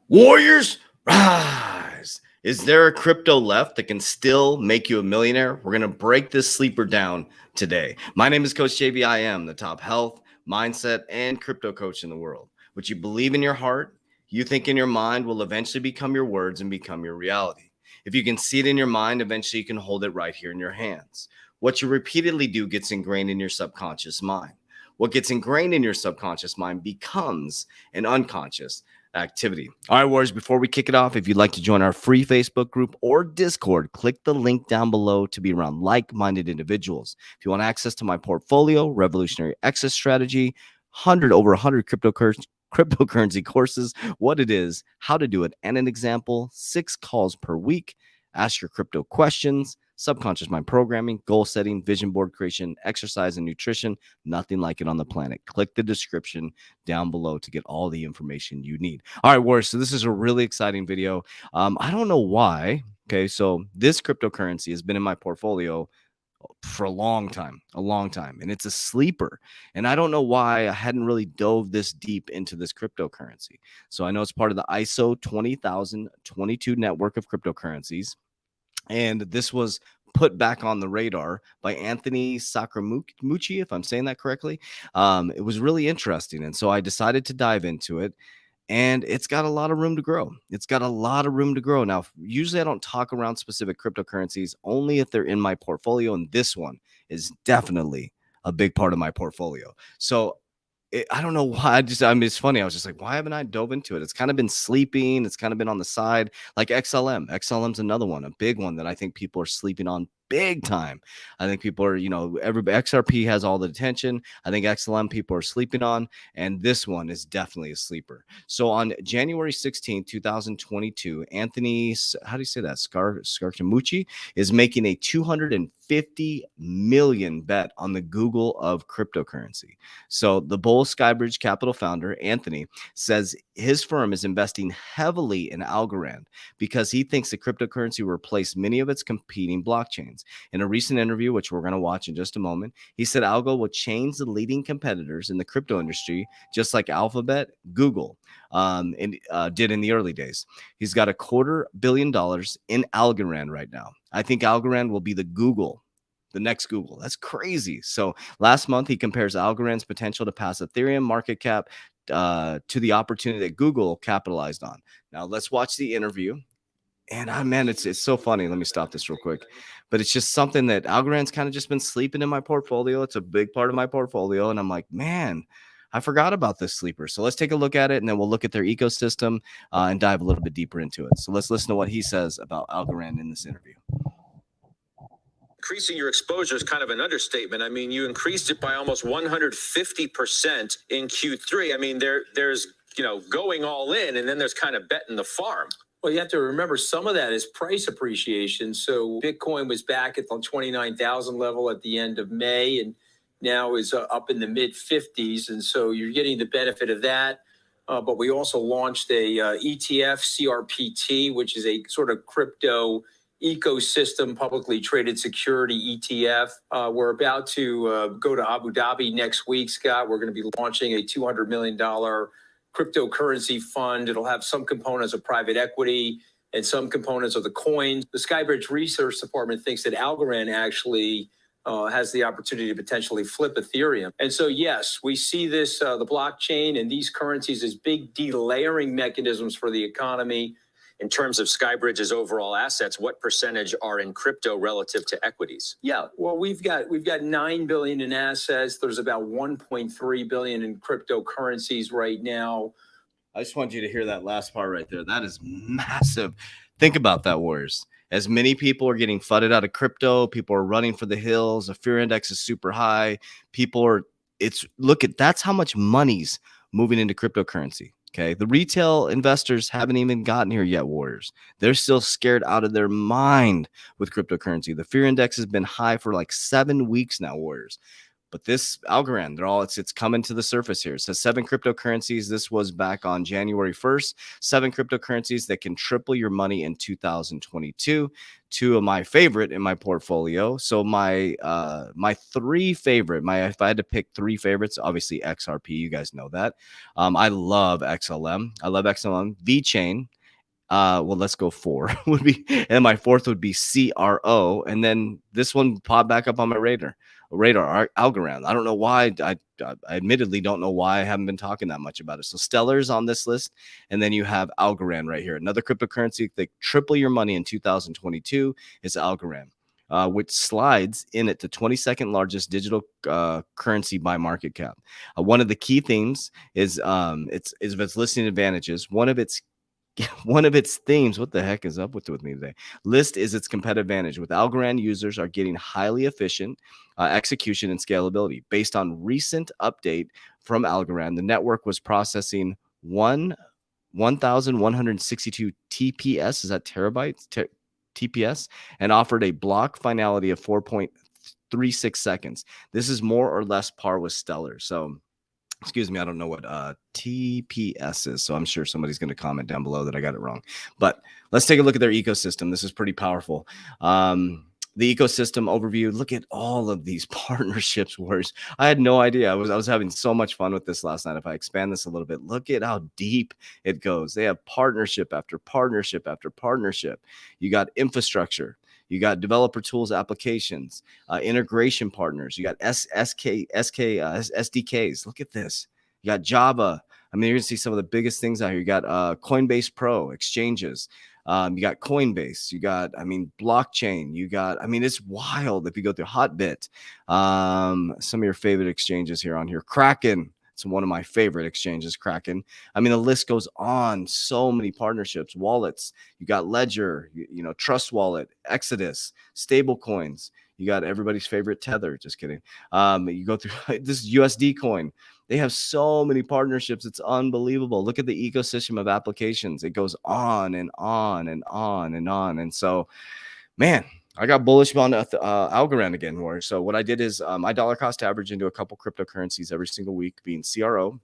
Warriors, rise. Is there a crypto left that can still make you a millionaire? We're going to break this sleeper down today. My name is Coach JB. I am the top health, mindset, and crypto coach in the world. What you believe in your heart, you think in your mind will eventually become your words and become your reality. If you can see it in your mind, eventually you can hold it right here in your hands. What you repeatedly do gets ingrained in your subconscious mind. What gets ingrained in your subconscious mind becomes an unconscious activity. All right, Warriors, before we kick it off, if you'd like to join our free Facebook group or Discord, click the link down below to be around like-minded individuals. If you want access to my portfolio, revolutionary exit strategy, over 100 cryptocurrency courses, what it is, how to do it, and an example, 6 calls per week, ask your crypto questions, subconscious mind programming, goal setting, vision board creation, exercise, and nutrition. Nothing like it on the planet. Click the description down below to get all the information you need. All right, Warriors. So this is a really exciting video. I don't know why. Okay, so this cryptocurrency has been in my portfolio for a long time, and it's a sleeper. And I don't know why I hadn't really dove this deep into this cryptocurrency. So I know it's part of the ISO 20022 network of cryptocurrencies. And this was put back on the radar by Anthony Sacramucci, if I'm saying that correctly. It was really interesting. And so I decided to dive into it. And it's got a lot of room to grow. Now, usually I don't talk around specific cryptocurrencies, only if they're in my portfolio. And this one is definitely a big part of my portfolio. So I don't know why. It's funny. I was just like, why haven't I dove into it? It's kind of been sleeping. It's kind of been on the side. Like XLM. XLM's another one, a big one that I think people are sleeping on big time. I think people are, XRP has all the attention. I think XLM people are sleeping on, and this one is definitely a sleeper. So on January 16th, 2022, Anthony, how do you say that? Scarcamucci is making a 250 million bet on the Google of cryptocurrency. So the Bull Skybridge Capital founder, Anthony, says his firm is investing heavily in Algorand because he thinks the cryptocurrency will replace many of its competing blockchains. In a recent interview, which we're going to watch in just a moment, he said Algo will change the leading competitors in the crypto industry, just like Alphabet, Google, did in the early days. He's got $250 million in Algorand right now. I think Algorand will be the next Google. That's crazy. So last month, he compares Algorand's potential to pass Ethereum market cap to the opportunity that Google capitalized on. Now, let's watch the interview. And man, it's so funny. Let me stop this real quick. But it's just something that Algorand's kind of just been sleeping in my portfolio. It's a big part of my portfolio. And I'm like, man, I forgot about this sleeper. So let's take a look at it, and then we'll look at their ecosystem and dive a little bit deeper into it. So let's listen to what he says about Algorand in this interview. Increasing your exposure is kind of an understatement. I mean, you increased it by almost 150% in Q3. I mean, there's going all in, and then there's kind of betting the farm. Well, you have to remember some of that is price appreciation. So Bitcoin was back at the 29,000 level at the end of May, and now is up in the mid 50s. And so you're getting the benefit of that. But we also launched a ETF, CRPT, which is a sort of crypto ecosystem publicly traded security ETF. We're about to go to Abu Dhabi next week, Scott. We're going to be launching a $200 million cryptocurrency fund. It'll have some components of private equity and some components of the coins. The Skybridge Research Department thinks that Algorand actually has the opportunity to potentially flip Ethereum. And so, yes, we see this, the blockchain and these currencies as big delayering mechanisms for the economy. In terms of Skybridge's overall assets, what percentage are in crypto relative to equities? Yeah, well, we've got $9 billion in assets. There's about $1.3 billion in cryptocurrencies right now. I just want you to hear that last part right there. That is massive. Think about that, Warriors. As many people are getting flooded out of crypto, people are running for the hills. The fear index is super high. That's how much money's moving into cryptocurrency. Okay, the retail investors haven't even gotten here yet, Warriors. They're still scared out of their mind with cryptocurrency. The fear index has been high for like 7 weeks now, Warriors. But this Algorand, it's coming to the surface here. It says 7 cryptocurrencies. This was back on January 1st. 7 cryptocurrencies that can triple your money in 2022. 2 of my favorite in my portfolio. So my 3 favorite, if I had to pick 3 favorites, obviously XRP, you guys know that. I love XLM. I love XLM. VeChain. Well, let's go 4 would be, and my 4th would be CRO, and then this one popped back up on my radar Algorand. I don't know why. I admittedly don't know why I haven't been talking that much about it. So Stellar's on this list, and then you have Algorand right here, another cryptocurrency that triple your money in 2022 is Algorand. Which slides in at the 22nd largest digital currency by market cap. One of the key themes is its listing advantages. One of its themes, what the heck is up with me today? List is its competitive advantage. With Algorand, users are getting highly efficient execution and scalability. Based on recent update from Algorand, the network was processing 1,162 TPS. Is that terabytes? TPS, and offered a block finality of 4.36 seconds. This is more or less par with Stellar. So excuse me, I don't know what TPS is, so I'm sure somebody's going to comment down below that I got it wrong. But let's take a look at their ecosystem. This is pretty powerful. The ecosystem overview. Look at all of these partnerships. Words. I had no idea. I was having so much fun with this last night. If I expand this a little bit, look at how deep it goes. They have partnership after partnership after partnership. You got infrastructure. You got developer tools, applications, integration partners. You got SDKs. Look at this. You got Java. I mean, you're going to see some of the biggest things out here. You got Coinbase Pro exchanges. You got Coinbase. You got, blockchain. You got, it's wild if you go through Hotbit. Some of your favorite exchanges here on here. Kraken. It's one of my favorite exchanges, Kraken. The list goes on. So many partnerships, wallets. You got Ledger, Trust Wallet, Exodus, stable coins. You got everybody's favorite Tether. Just kidding. You go through this USD coin. They have so many partnerships. It's unbelievable. Look at the ecosystem of applications. It goes on and on and on and on. And so, man, I got bullish on Algorand again. So what I did is I dollar cost average into a couple cryptocurrencies every single week, being CRO,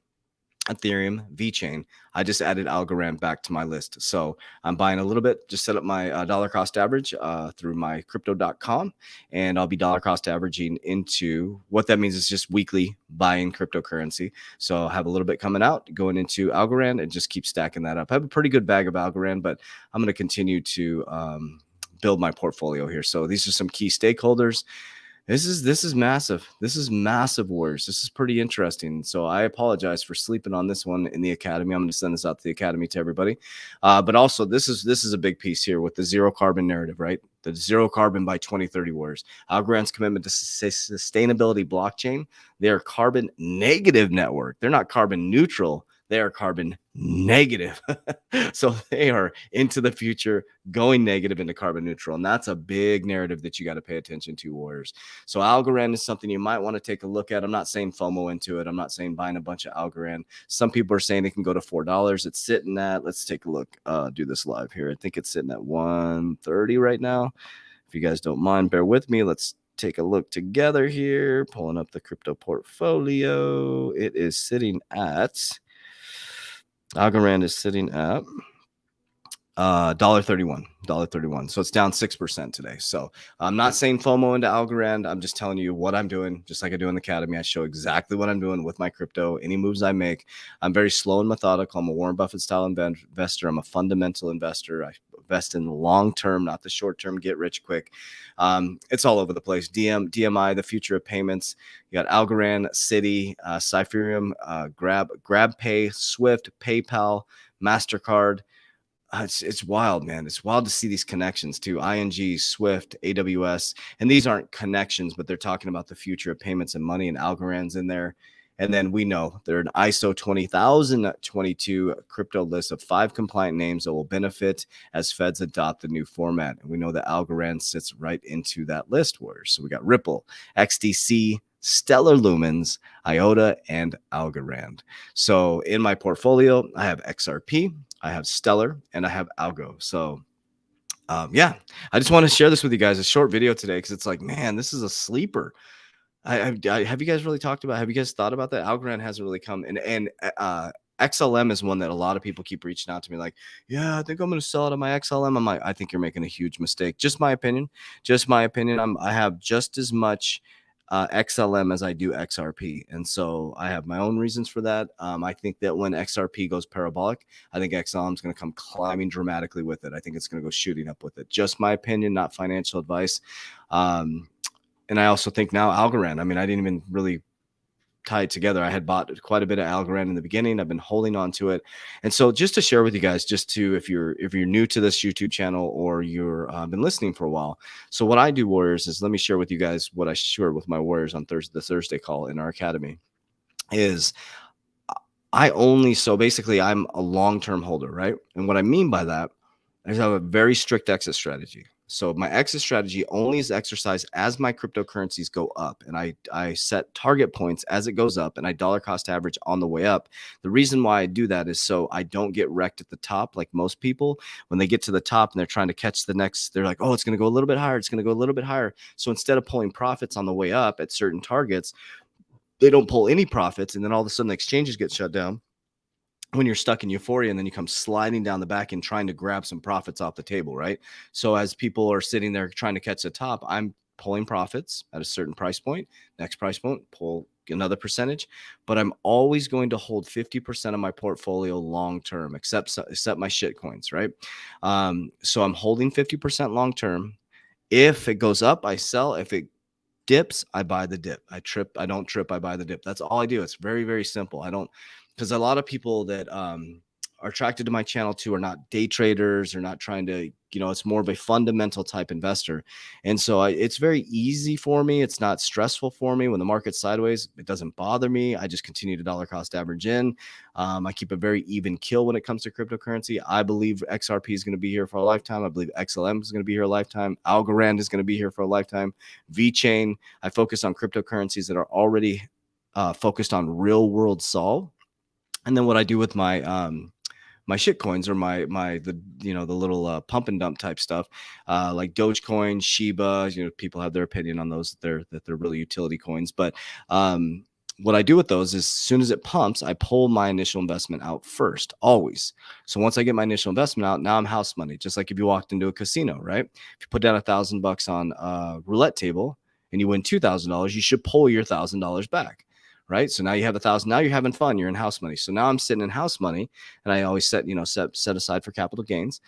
Ethereum, VeChain. I just added Algorand back to my list. So I'm buying a little bit, just set up my dollar cost average through my crypto.com, and I'll be dollar cost averaging into what that means is just weekly buying cryptocurrency. So I'll have a little bit coming out, going into Algorand, and just keep stacking that up. I have a pretty good bag of Algorand, but I'm going to continue to build my portfolio here. So these are some key stakeholders. This is massive. This is massive, Warriors. This is pretty interesting. So I apologize for sleeping on this one in the academy. I'm going to send this out to the academy to everybody. But also, this is a big piece here with the zero carbon narrative, right? The zero carbon by 2030 Warriors. Algorand's commitment to sustainability blockchain. They are carbon negative network. They're not carbon neutral. They are carbon negative. So they are into the future, going negative into carbon neutral. And that's a big narrative that you got to pay attention to, Warriors. So Algorand is something you might want to take a look at. I'm not saying FOMO into it. I'm not saying buying a bunch of Algorand. Some people are saying it can go to $4. It's sitting at, let's take a look, do this live here. I think it's sitting at 130 right now. If you guys don't mind, bear with me. Let's take a look together here. Pulling up the crypto portfolio. It is sitting at... Algorand is sitting at $1.31. So it's down 6% today. So I'm not saying FOMO into Algorand. I'm just telling you what I'm doing. Just like I do in the academy, I show exactly what I'm doing with my crypto. Any moves I make, I'm very slow and methodical. I'm a Warren Buffett style investor. I'm a fundamental investor. I invest in the long term, not the short term. Get rich quick. It's all over the place. DMI, the future of payments. You got Algorand, Citi, Cypherium, GrabPay, Swift, PayPal, MasterCard. It's wild, man. It's wild to see these connections to ING, Swift, AWS. And these aren't connections, but they're talking about the future of payments and money, and Algorand's in there. And then we know they're an ISO 20022 crypto list of 5 compliant names that will benefit as feds adopt the new format. And we know that Algorand sits right into that list, Warriors. So we got Ripple, XDC, Stellar Lumens, IOTA, and Algorand. So in my portfolio, I have XRP, I have Stellar, and I have Algo. So I just want to share this with you guys, a short video today, because it's like, man, this is a sleeper. Have you guys really talked about? Have you guys thought about that? Algorand hasn't really come, and XLM is one that a lot of people keep reaching out to me like, yeah, I think I'm going to sell it on my XLM. I'm like, I think you're making a huge mistake. Just my opinion. Just my opinion. I have just as much XLM as I do XRP, and so I have my own reasons for that. I think that when XRP goes parabolic, I think XLM is going to come climbing dramatically with it. I think it's going to go shooting up with it. Just my opinion, not financial advice. And I also think now Algorand. I mean, I didn't even really tie it together. I had bought quite a bit of Algorand in the beginning. I've been holding on to it. And so just to share with you guys, just to, if you're new to this YouTube channel or you're been listening for a while. So what I do, Warriors, is let me share with you guys what I shared with my Warriors on the Thursday call in our academy is so basically I'm a long-term holder, right? And what I mean by that is I have a very strict exit strategy. So my exit strategy only is exercised as my cryptocurrencies go up, and I set target points as it goes up, and I dollar cost average on the way up. The reason why I do that is so I don't get wrecked at the top like most people. When they get to the top and they're trying to catch the next, they're like, oh, it's going to go a little bit higher. It's going to go a little bit higher. So instead of pulling profits on the way up at certain targets, they don't pull any profits, and then all of a sudden the exchanges get shut down when you're stuck in euphoria, and then you come sliding down the back and trying to grab some profits off the table, right? So as people are sitting there trying to catch the top, I'm pulling profits at a certain price point. Next price point, pull another percentage, but I'm always going to hold 50% of my portfolio long term, except my shit coins, right? So I'm holding 50% long term. If it goes up, I sell. If it dips, I buy the dip. I don't trip, I buy the dip. That's all I do. It's very, very simple. I don't, because a lot of people that are attracted to my channel too are not day traders, or not trying to, it's more of a fundamental type investor. And so it's very easy for me. It's not stressful for me. When the market's sideways, it doesn't bother me. I just continue to dollar cost average in. I keep a very even kill when it comes to cryptocurrency. I believe XRP is going to be here for a lifetime. I believe XLM is going to be here a lifetime. Algorand is going to be here for a lifetime. VeChain. I focus on cryptocurrencies that are already focused on real world solve. And then what I do with my my shit coins, or the little pump and dump type stuff, like Dogecoin, Shiba, people have their opinion on those, that they're really utility coins. But what I do with those is, as soon as it pumps, I pull my initial investment out first, always. So once I get my initial investment out, now I'm house money. Just like if you walked into a casino, right? If you put down $1,000 on a roulette table and you win $2,000, you should pull your $1,000 back. Right. So now you have 1,000. Now you're having fun. You're in house money. So now I'm sitting in house money, and I always set aside for capital gains.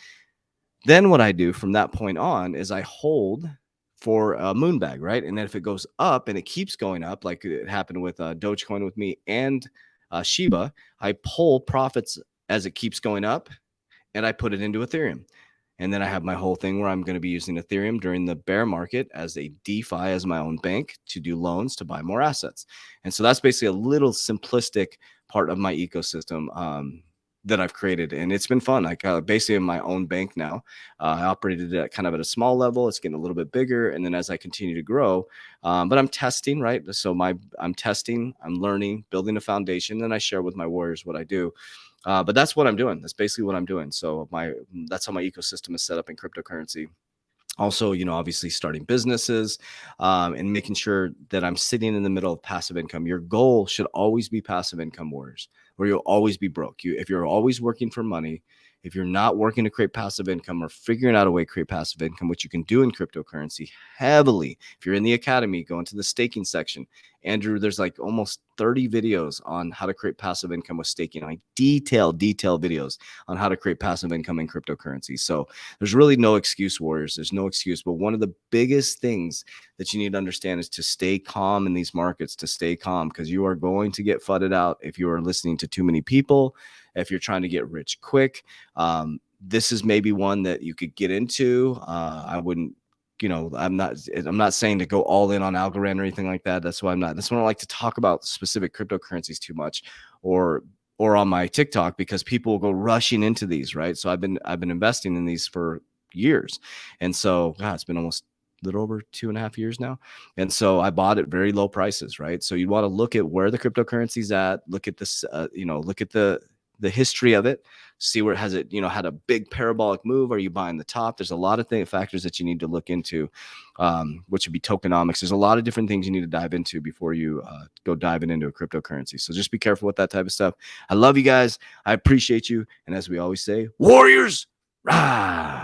Then what I do from that point on is I hold for a moon bag. Right. And then if it goes up and it keeps going up, like it happened with Dogecoin with me and Shiba, I pull profits as it keeps going up, and I put it into Ethereum. And then I have my whole thing where I'm going to be using Ethereum during the bear market as a DeFi, as my own bank, to do loans to buy more assets. And so that's basically a little simplistic part of my ecosystem that I've created. And it's been fun. Like basically in my own bank now. I operated at kind of at a small level. It's getting a little bit bigger. And then as I continue to grow, but I'm testing, right? So I'm testing, I'm learning, building a foundation, and I share with my warriors what I do. But that's what I'm doing. That's basically what I'm doing. So that's how my ecosystem is set up in cryptocurrency. Also, obviously starting businesses and making sure that I'm sitting in the middle of passive income. Your goal should always be passive income, warriors, or you'll always be broke. If you're always working for money, if you're not working to create passive income, or figuring out a way to create passive income, which you can do in cryptocurrency heavily. If you're in the academy, go into the staking section. Andrew, there's like almost 30 videos on how to create passive income with staking, like detailed videos on how to create passive income in cryptocurrency. So there's really no excuse, warriors. There's no excuse. But one of the biggest things that you need to understand is to stay calm in these markets, to stay calm, because you are going to get fudded out if you are listening to too many people, if you're trying to get rich quick. This is maybe one that you could get into. I wouldn't, I'm not saying to go all in on Algorand or anything like that. That's why I don't like to talk about specific cryptocurrencies too much, or on my TikTok, because people will go rushing into these, right? So I've been investing in these for years. And so it's been almost a little over 2.5 years now. And so I bought at very low prices, right? So you want to look at where the cryptocurrency's at, look at this, look at the the history of it, see where it has it, had a big parabolic move. Are you buying the top? There's a lot of factors that you need to look into, which would be tokenomics. There's a lot of different things you need to dive into before you go diving into a cryptocurrency. So just be careful with that type of stuff. I love you guys. I appreciate you. And as we always say, Warriors, rise.